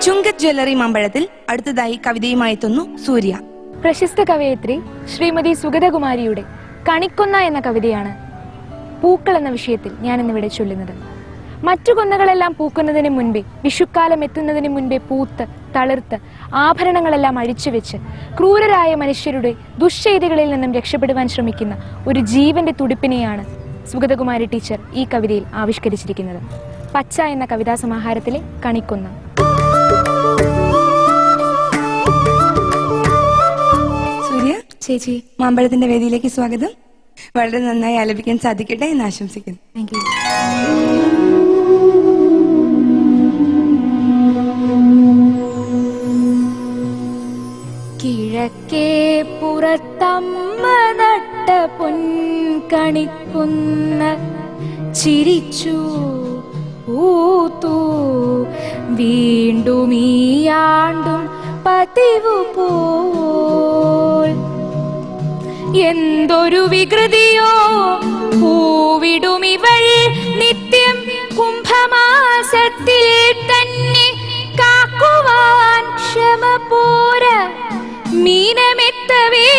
Chungath jewellery മാമ്പഴത്തിൽ അടുത്തതായി കവിതയുമായി എത്തുന്നു സൂര്യ. പ്രശസ്ത കവയിത്രി ശ്രീമതി സുഗതകുമാരിയുടെ കണിക്കൊന്ന എന്ന കവിതയാണ് പൂക്കൾ എന്ന വിഷയത്തിൽ ഞാൻ ഇന്നിവിടെ ചൊല്ലുന്നത്. മറ്റു കൊന്നകളെല്ലാം പൂക്കുന്നതിന് മുൻപേ, വിഷുക്കാലം എത്തുന്നതിന് മുൻപേ പൂത്ത് തളിർത്ത് ആഭരണങ്ങളെല്ലാം അഴിച്ചുവെച്ച് ക്രൂരരായ മനുഷ്യരുടെ ദുശ്ചെയ്തികളിൽ നിന്നും രക്ഷപ്പെടുവാൻ ശ്രമിക്കുന്ന ഒരു ജീവന്റെ തുടിപ്പിനെയാണ് സുഗതകുമാരി ടീച്ചർ ഈ കവിതയിൽ ആവിഷ്കരിച്ചിരിക്കുന്നത്. പച്ച എന്ന കവിതാ സമാഹാരത്തിലെ കണിക്കൊന്ന. സൂര്യ ചേച്ചി, മാമ്പഴത്തിന്റെ വേദിയിലേക്ക് സ്വാഗതം. വളരെ നന്നായി ആലപിക്കാൻ സാധിക്കട്ടെ എന്ന് ആശംസിക്കുന്നു. Thank you. കിഴക്കേ പുറത്തമ്മ നട്ട പൊൻകണിക്കുന്ന ചിരിച്ചു പൂത്തു വീണ്ടും ഈയാണ്ടും പതിവു പോൽ. എന്തൊരു വികൃതിയോ പൂവിടും ഇവൾ നിത്യം കുംഭമാസത്തിൽ തന്നെ കാക്കുവാൻ ക്ഷമ പോര. മീനമെത്തവേ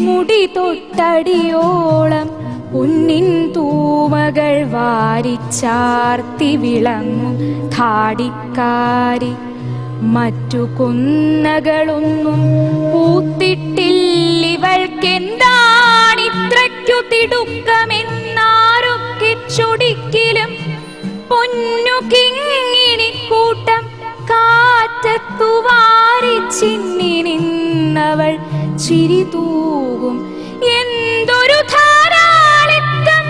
മുടി തൊട്ടടിയോളം പൊന്നിൻ തൂമകൾ വാരിച്ചാർത്തി വിളങ്ങും ധാടിക്കാരി. മറ്റു കൊന്നകളൊന്നും പൂത്തിട്ടില്ലിവൾക്കെന്താണിത്രയ്ക്കു തിടുക്കമെന്നാരൊക്കെ ചൊടിക്കിലും പൊന്നു കിങ്ങിണി കൂട്ടം കാറ്റത്തു വാരിച്ചിന്നി നിന്നവൾ ചിരി തൂകും. എന്തൊരു ധാരാളിത്തം!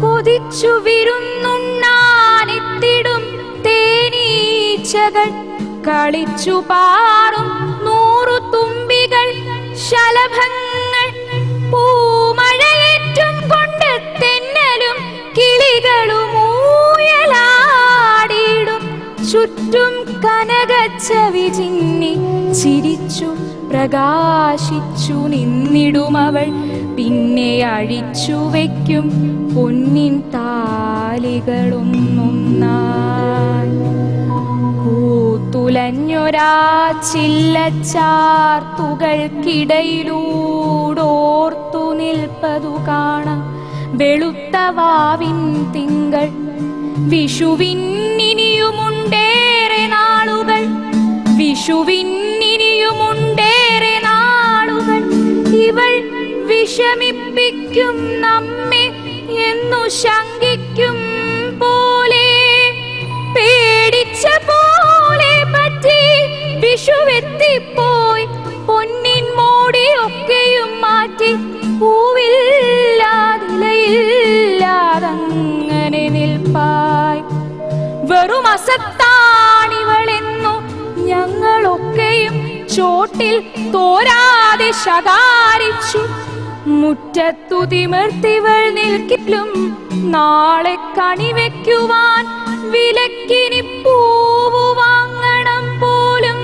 കൊതിച്ചു വിരുന്നുണ്ണാനെത്തിടും തേനീച്ചകൾ, കളിച്ചു പാറും 100 തുമ്പികൾ, ശലഭങ്ങൾ, പൂമഴയേറ്റും കൊണ്ട് തെന്നലും കിളികളും ഊയലാടിയിടും. ചുറ്റും കനകച്ചവി ചിന്നി ചിരിച്ചു പ്രകാശിച്ചു നിന്നിടുമവൾ. പിന്നെ അഴിച്ചു വയ്ക്കും പൊന്നിൻ താലികളൊന്നൊന്നായി. പൂത്തുലഞ്ഞൊരാ ചില്ലച്ചാർത്തുകൾക്കിടയിലൂടോർത്തു നിൽപ്പതു കാണാം വെളുത്ത വാവിൻ തിങ്കൾ. വിഷുവിനിയുമുണ്ടേറെ നാളുകൾ, വിഷുവിനിയുമുണ്ടേറെ നാളുകൾ. ഇവൾ വിഷമിപ്പിക്കും നമ്മെ എന്നു ശങ്കിക്കും പോലെ, പേടിച്ച പോലെ പറ്റി വിഷുവെത്തിപ്പോയി. പൊന്നിൻ മോടിയൊക്കെയും മാറ്റി പൂവില്ലാതിലയില്ലാതങ്ങനെ നിൽപ്പായി. വെറും അസത്താണിവളെന്നു ഞങ്ങളൊക്കെയും ചോട്ടിൽ തോരാതെ ശകാരിച്ചു. മുറ്റത്തു തിമിർത്തിവൾ നിൽക്കിലും നാളെ കണിവെക്കുവാൻ വിലക്കിനി പൂവു വാങ്ങണം പോലും.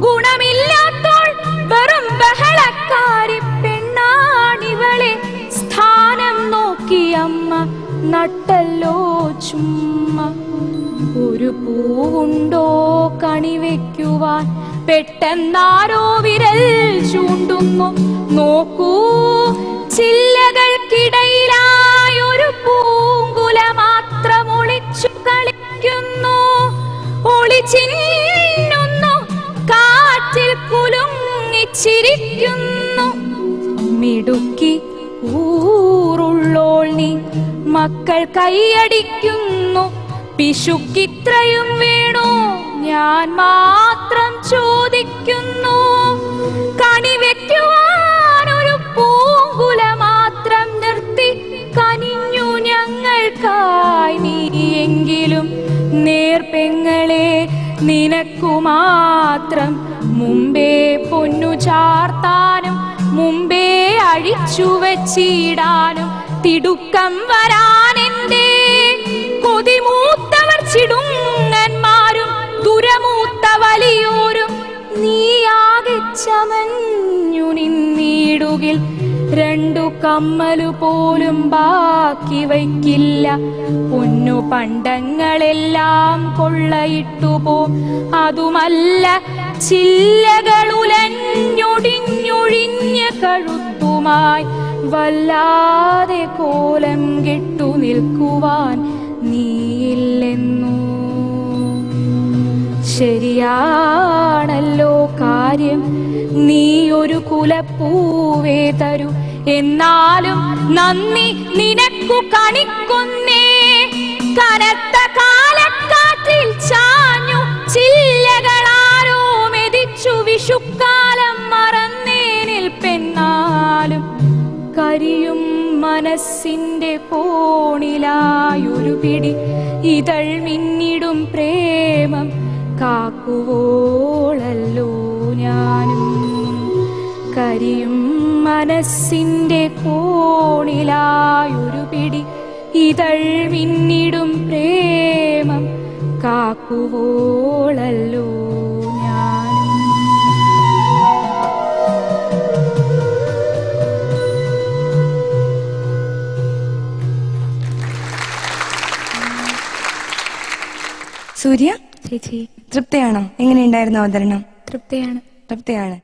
ഗുണമില്ലാത്തോൾ വെറും ബഹളക്കാരി പെണ്ണാണിവളെ സ്ഥാനം നോക്കിയമ്മ നട്ടല്ലോ ചുമ്മ. ഒരു പൂവുണ്ടോ കണിവെക്കുവാൻ? പെട്ടെന്നാരോ വിരൽ ചൂണ്ടുന്നു. നോക്കൂ, ചില്ലകൾക്കിടയിലായൊരു പൂങ്കുല മാത്രം ഒളിച്ചു കളിക്കുന്നു. ഒളിച്ചിരിക്കുന്നു, കാറ്റിൽ കുലുങ്ങിച്ചിരിക്കുന്നു. മിടുക്കി ഊറുള്ളോൾ നീ, മക്കൾ കൈയടിക്കുന്നു. പിശുക്കിത്രയും വേണോ? ഞാൻ മാത്രം ചോദിക്കുന്നു. കണിവെക്കുവാനൊരു പൂങ്കുല മാത്രം നിർത്തി കനിഞ്ഞു ഞങ്ങൾക്കായി നീയെങ്കിലും. നേർപ്പെങ്ങളെ നിനക്കു മാത്രം മുമ്പേ പൊന്നു ചാർത്താനും മുമ്പേ അഴിച്ചു വച്ചിടാനും തിടുക്കം വരാനെന്തേ? കൊതിമൂത്തവർ ചിടുങ്ങന്മാരും ദുരമൂത്ത വലിയോരും നീയാകെ ചമഞ്ഞു നിന്നിടുകിൽ. രണ്ടു കമ്മലു പോലും ബാക്കി വയ്ക്കില്ല. പൊന്നു പണ്ടങ്ങളെല്ലാം കൊള്ളയിട്ടുപോ. അതുമല്ല ചില്ലകളുലഞ്ഞൊടിഞ്ഞൊഴിഞ്ഞ കഴുത്തുമായി വല്ലാതെ കോലം കെട്ടു നിൽക്കുവാൻ നീയില്ലെന്നു. ശരിയാണല്ലോ കാര്യം, നീ ഒരു കുലപ്പൂവേ തരൂ. എന്നാലും നന്ദി നിനക്കു കണിക്കുന്നേ. കനത്ത കാലക്കാറ്റിൽ ചാഞ്ഞു ചില്ലകളാരോ മെതിച്ചു. വിഷുക്കാലം മറന്നേനിൽ പെണ്ണാലും കരിയും മനസ്സിന്റെ കോണിലായൊരു പിടി ഇതൾ മിന്നിടും പ്രേമം കാക്കുവോളല്ലോ ഞാനും. കരിയും മനസ്സിന്റെ കോണിലായൊരു പിടി ഇതൾ മിന്നിടും പ്രേമം കാക്കുവോളല്ലോ ഞാനും. സൂര്യ ചേച്ചി, തൃപ്തിയാണോ? എങ്ങനെയുണ്ടായിരുന്നു അവതരണം? തൃപ്തിയാണ്. തൃപ്തിയാണ്.